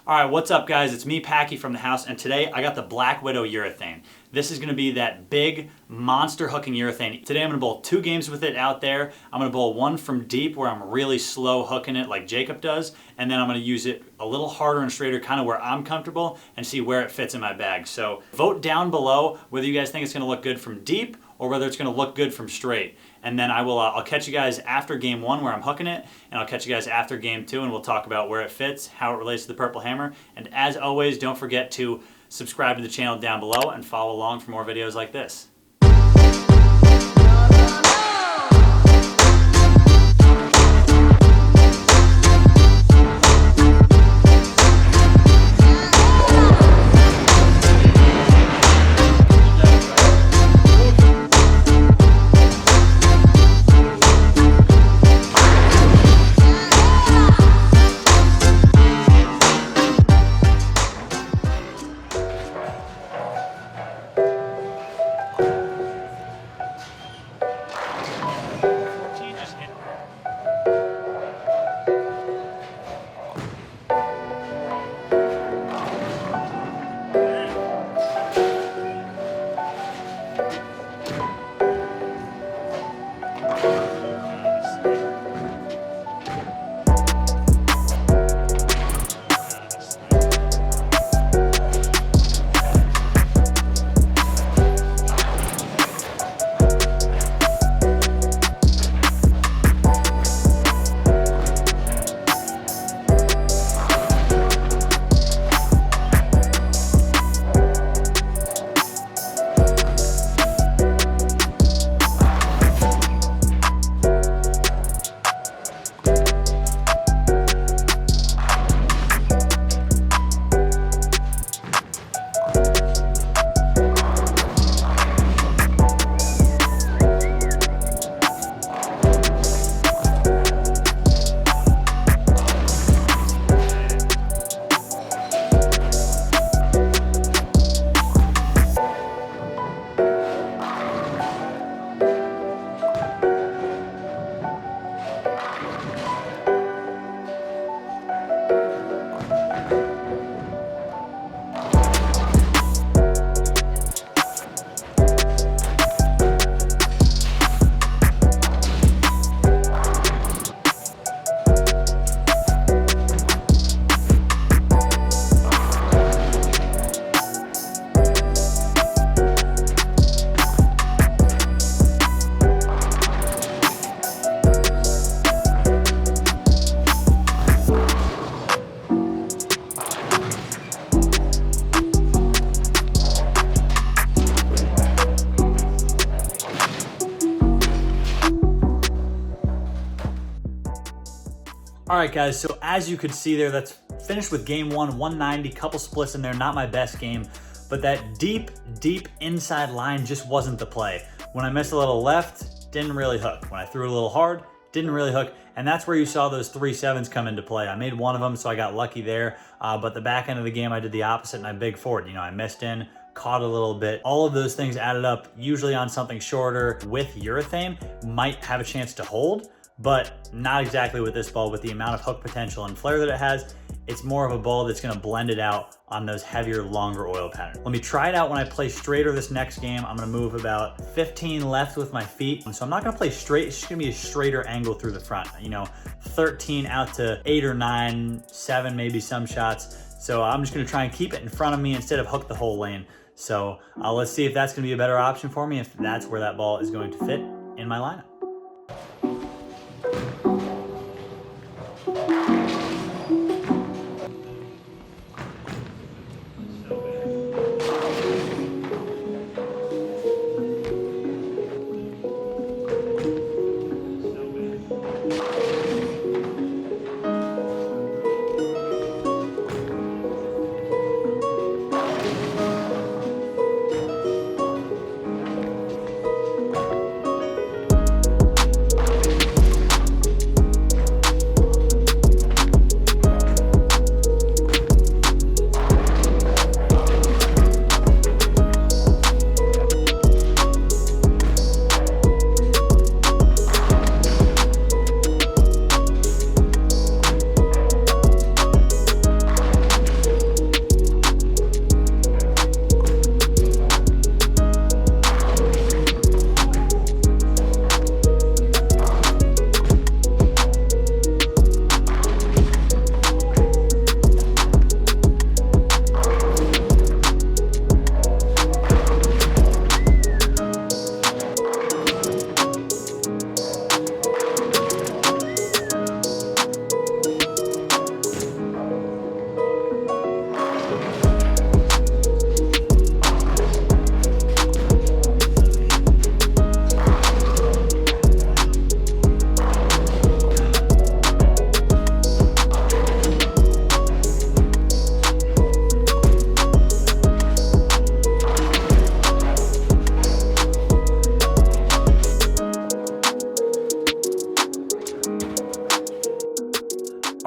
Alright, what's up guys? It's me, Packy from the house, and today I got the Black Widow Urethane. This is going to be that big monster hooking urethane. Today I'm going to bowl 2 games with it out there. I'm going to bowl one from deep where I'm really slow hooking it like Jacob does, and then I'm going to use it a little harder and straighter, kind of where I'm comfortable, and see where it fits in my bag. So vote down below whether you guys think it's going to look good from deep or whether it's going to look good from straight. And then I'll catch you guys after game 1 where I'm hooking it, and I'll catch you guys after game 2 and we'll talk about where it fits, how it relates to the purple hammer. And as always, don't forget to subscribe to the channel down below and follow along for more videos like this. Alright guys, so as you could see there, that's finished with game 1, 190, couple splits in there, not my best game, but that deep inside line just wasn't the play. When I missed a little left, didn't really hook. When I threw it a little hard, didn't really hook, and that's where you saw those 3-7s come into play. I made one of them, so I got lucky there, but the back end of the game I did the opposite and I big forward. You know, I missed in, caught a little bit. All of those things added up, usually on something shorter with urethane, might have a chance to hold, but not exactly with this ball. With the amount of hook potential and flare that it has, it's more of a ball that's going to blend it out on those heavier, longer oil patterns. Let me try it out when I play straighter this next game. I'm going to move about 15 left with my feet. So I'm not going to play straight. It's just going to be a straighter angle through the front. You know, 13 out to 8 or 9, 7 maybe some shots. So I'm just going to try and keep it in front of me instead of hook the whole lane. So let's see if that's going to be a better option for me, if that's where that ball is going to fit in my lineup.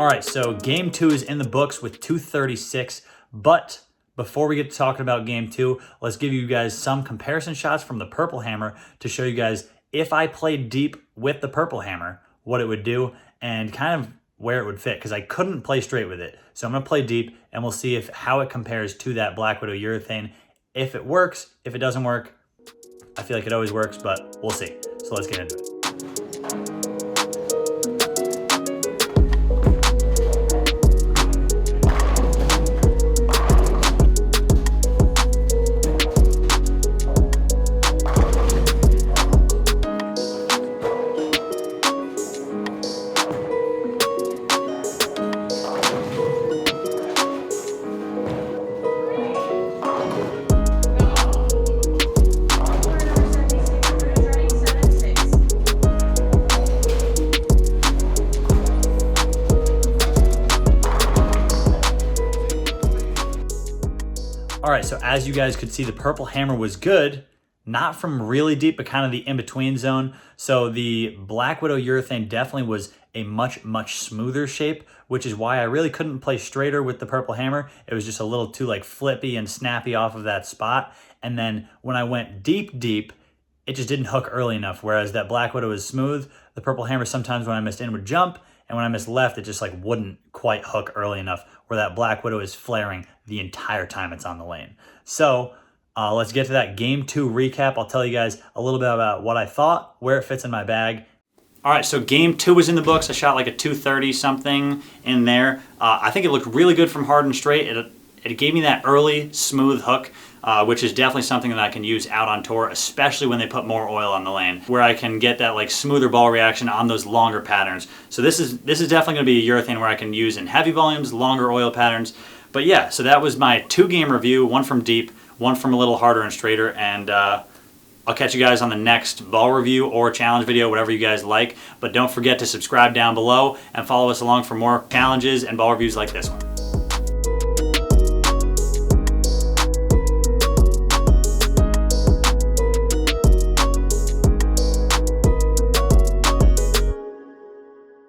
All right, so game 2 is in the books with 236, but before we get to talking about game 2, let's give you guys some comparison shots from the purple hammer to show you guys if I played deep with the purple hammer, what it would do and kind of where it would fit, because I couldn't play straight with it. So I'm gonna play deep and we'll see how it compares to that Black Widow urethane. If it works, if it doesn't work, I feel like it always works, but we'll see. So let's get into it. All right, so as you guys could see, the purple hammer was good, not from really deep, but kind of the in-between zone. So the Black Widow urethane definitely was a much smoother shape, which is why I really couldn't play straighter with the purple hammer. It was just a little too like flippy and snappy off of that spot. And then when I went deep, it just didn't hook early enough. Whereas that Black Widow is smooth. The purple hammer, sometimes when I missed in would jump, and when I missed left, it just like wouldn't quite hook early enough, where that Black Widow is flaring the entire time it's on the lane. So let's get to that game 2 recap. I'll tell you guys a little bit about what I thought, where it fits in my bag. All right, so game 2 was in the books. I shot like a 230 something in there. I think it looked really good from hard and straight. It gave me that early smooth hook, which is definitely something that I can use out on tour, especially when they put more oil on the lane, where I can get that like smoother ball reaction on those longer patterns. So this is definitely gonna be a urethane where I can use in heavy volumes, longer oil patterns. But yeah, so that was my 2-game review, one from deep, one from a little harder and straighter, and I'll catch you guys on the next ball review or challenge video, whatever you guys like. But don't forget to subscribe down below and follow us along for more challenges and ball reviews like this one.